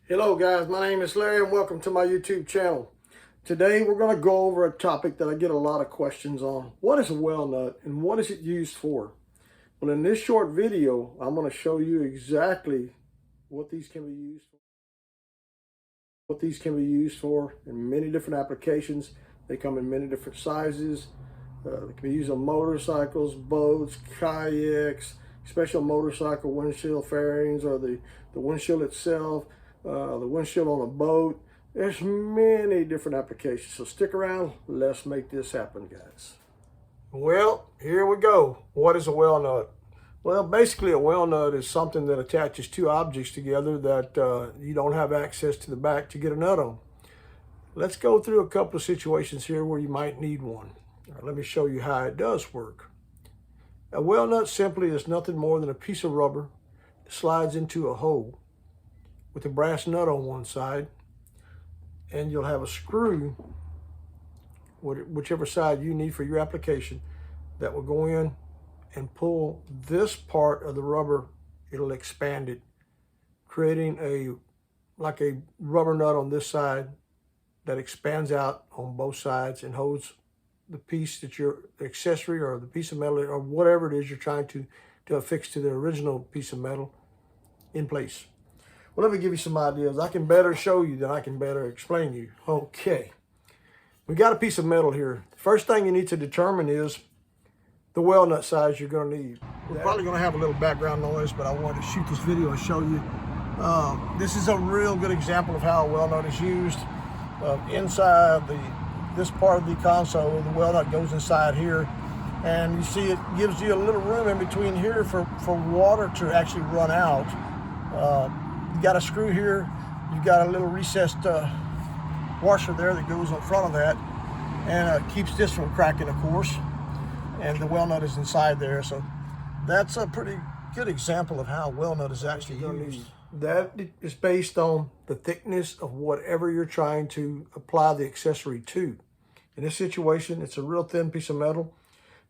Hello guys, my name is Larry and welcome to my YouTube channel. Today we're going to go over a topic that I get a lot of questions on. What is a well nut and what is it used for? Well, in this short video, I'm going to show you exactly what these can be used for. In many different applications. They come in many different sizes. They can be used on motorcycles, boats, kayaks, special motorcycle windshield fairings, or the windshield itself, the windshield on a boat. There's many different applications. So stick around. Let's make this happen, guys. Well, here we go. What is a well nut? Well, basically a well nut is something that attaches two objects together that you don't have access to the back to get a nut on. Let's go through a couple of situations here where you might need one. Let me show you how it does work. A well nut simply is nothing more than a piece of rubber that slides into a hole with a brass nut on one side, and you'll have a screw, whichever side you need for your application, that will go in and pull this part of the rubber. It'll expand it, creating like a rubber nut on this side that expands out on both sides and holds the piece that your accessory or the piece of metal or whatever it is you're trying to affix to the original piece of metal in place. Well, let me give you some ideas. I can better show you than I can better explain you. Okay, we got a piece of metal here. The first thing you need to determine is the well nut size you're going to need. We're probably going to have a little background noise, but I wanted to shoot this video and show you. This is a real good example of how a well nut is used. Inside this part of the console, the well nut goes inside here, and you see it gives you a little room in between here for water to actually run out. You got a screw here, you got a little recessed washer there that goes in front of that, and keeps this from cracking, of course, and the well nut is inside there. So that's a pretty good example of how a well nut is actually used. That is based on the thickness of whatever you're trying to apply the accessory to. In this situation, it's a real thin piece of metal.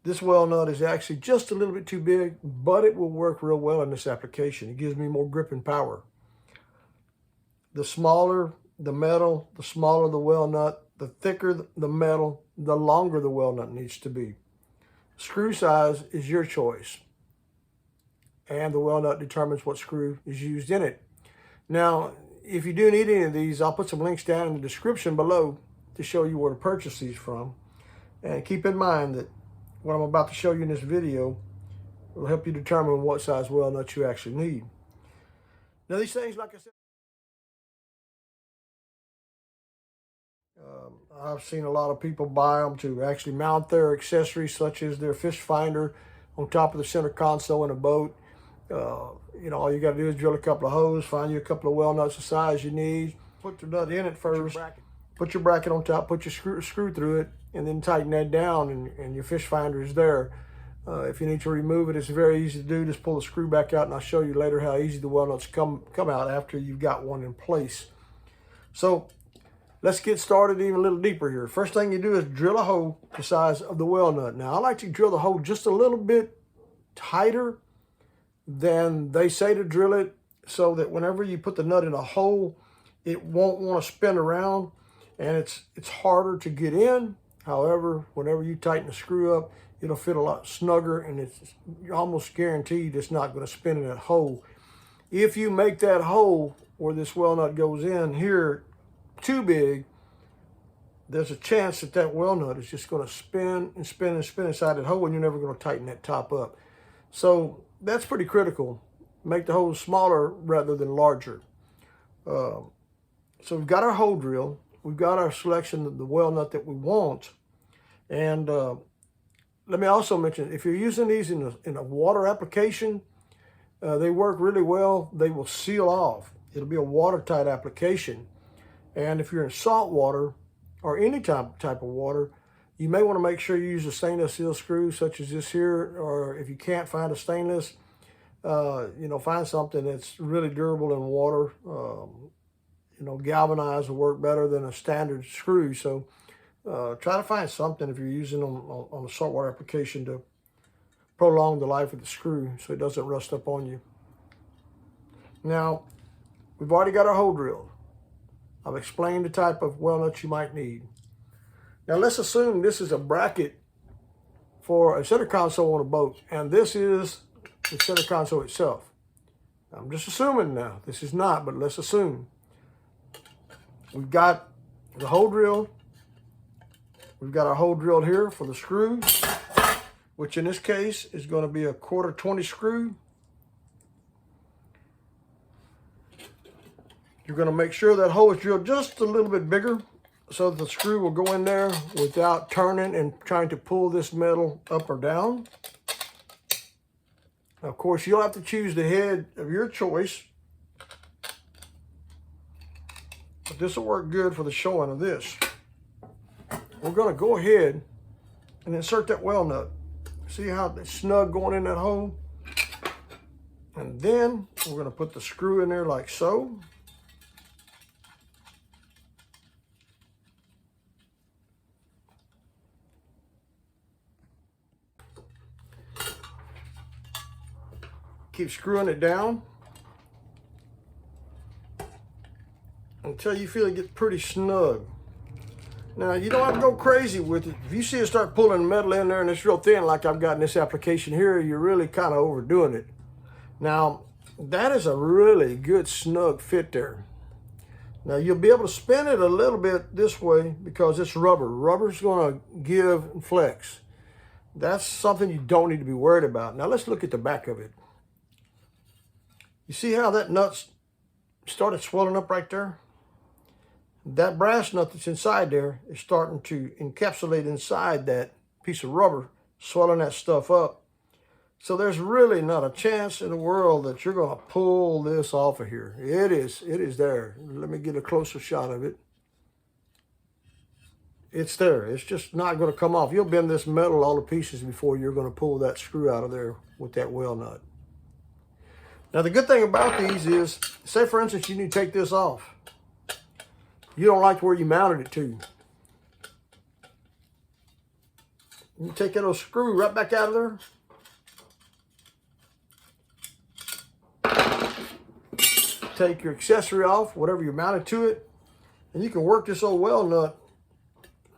This well nut is actually just a little bit too big, but it will work real well in this application. It gives me more grip and power. The smaller the metal, the smaller the well nut, the thicker the metal, the longer the well nut needs to be. Screw size is your choice, and the well nut determines what screw is used in it. Now, if you do need any of these, I'll put some links down in the description below to show you where to purchase these from. And keep in mind that what I'm about to show you in this video will help you determine what size well nut you actually need. Now, these things, like I said, I've seen a lot of people buy them to actually mount their accessories, such as their fish finder, on top of the center console in a boat. You know, all you got to do is drill a couple of holes, find you a couple of well nuts the size you need, put the nut in it first, put your bracket on top, put your screw through it, and then tighten that down, and your fish finder is there. If you need to remove it, it's very easy to do. Just pull the screw back out, and I'll show you later how easy the well nuts come out after you've got one in place. So let's get started even a little deeper here. First thing you do is drill a hole the size of the well nut. Now, I like to drill the hole just a little bit tighter than they say to drill it, so that whenever you put the nut in a hole, it won't want to spin around, and it's harder to get in. However, whenever you tighten the screw up, it'll fit a lot snugger, and you're almost guaranteed it's not going to spin in that hole. If you make that hole where this well nut goes in here too big, there's a chance that that well nut is just going to spin and spin and spin inside that hole, and you're never going to tighten that top up. So that's pretty critical. Make the holes smaller rather than larger. So we've got our hole drill. We've got our selection of the well nut that we want. And let me also mention, if you're using these in a water application, they work really well. They will seal off. It'll be a watertight application. And if you're in salt water or any type of water, you may want to make sure you use a stainless steel screw such as this here, or if you can't find a stainless, you know, find something that's really durable in water. You know, galvanized will work better than a standard screw. So try to find something if you're using them on a saltwater application to prolong the life of the screw so it doesn't rust up on you. Now, We've already got our hole drilled. I've explained the type of well nuts you might need. Now let's assume this is a bracket for a center console on a boat, and this is the center console itself. I'm just assuming now. This is not, but let's assume. We've got the hole drilled. We've got our hole drilled here for the screw, which in this case is going to be a 1/4 20 screw. You're going to make sure that hole is drilled just a little bit bigger so that the screw will go in there without turning and trying to pull this metal up or down. Now, of course, you'll have to choose the head of your choice, but this will work good for the showing of this. We're going to go ahead and insert that well nut. See how it's snug going in that hole? And then we're going to put the screw in there like so. Keep screwing it down until you feel it gets pretty snug. Now, you don't have to go crazy with it. If you see it start pulling metal in there and it's real thin like I've got in this application here, you're really kind of overdoing it. Now, that is a really good snug fit there. Now, you'll be able to spin it a little bit this way because it's rubber. Rubber's going to give and flex. That's something you don't need to be worried about. Now, let's look at the back of it. You see how that nut started swelling up right there? That brass nut that's inside there is starting to encapsulate inside that piece of rubber, swelling that stuff up. So there's really not a chance in the world that you're going to pull this off of here. It is there. Let me get a closer shot of it. It's there. It's just not going to come off. You'll bend this metal all to pieces before you're going to pull that screw out of there with that well nut. Now, the good thing about these is, say for instance, you need to take this off. You don't like where you mounted it to. You take that little screw right back out of there. Take your accessory off, whatever you mounted to it, and you can work this old well nut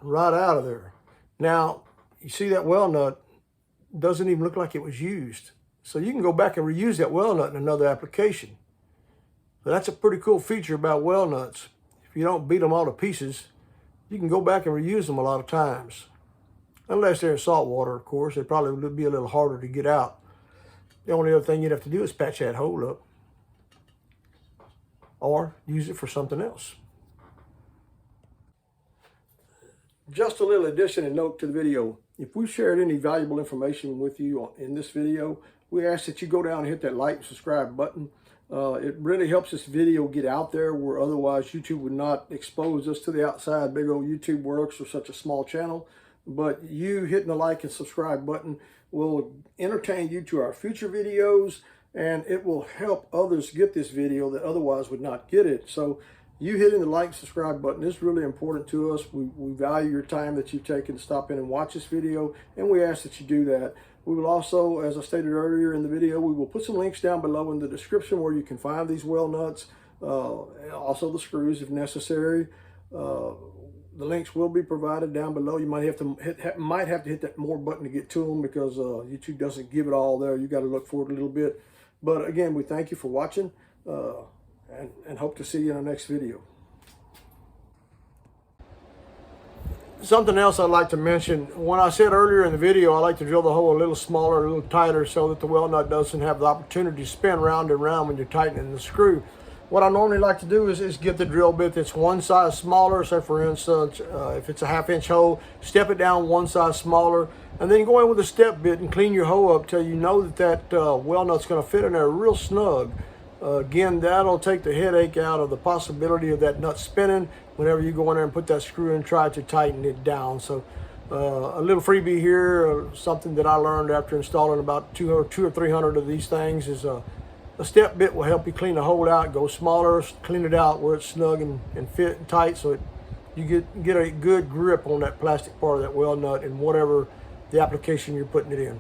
right out of there. Now, you see that well nut doesn't even look like it was used. So you can go back and reuse that well nut in another application. But that's a pretty cool feature about well nuts. If you don't beat them all to pieces, you can go back and reuse them a lot of times. Unless they're in salt water, of course. They probably would be a little harder to get out. The only other thing you'd have to do is patch that hole up. Or use it for something else. Just a little addition and note to the video. If we shared any valuable information with you in this video, we ask that you go down and hit that like and subscribe button. It really helps this video get out there where otherwise YouTube would not expose us to the outside big old YouTube works for such a small channel. But you hitting the like and subscribe button will entertain you to our future videos, and it will help others get this video that otherwise would not get it. So you hitting the like and subscribe button is really important to us. We value your time that you've taken to stop in and watch this video, and we ask that you do that. We will also, as I stated earlier in the video, we will put some links down below in the description where you can find these well nuts, also the screws if necessary. The links will be provided down below. You might have to hit that more button to get to them because YouTube doesn't give it all there. You got to look for it a little bit. But again, we thank you for watching and hope to see you in our next video. Something else I'd like to mention, when I said earlier in the video, I like to drill the hole a little smaller, a little tighter so that the well nut doesn't have the opportunity to spin round and round when you're tightening the screw. What I normally like to do is get the drill bit that's one size smaller. So for instance, if it's a 1/2 inch hole, step it down one size smaller, and then go in with a step bit and clean your hole up till you know that well nut's going to fit in there real snug. Again, that'll take the headache out of the possibility of that nut spinning whenever you go in there and put that screw in and try to tighten it down. So a little freebie here, something that I learned after installing about 200 or 300 of these things is a step bit will help you clean the hole out, go smaller, clean it out where it's snug and fit and tight so you get a good grip on that plastic part of that well nut and whatever the application you're putting it in.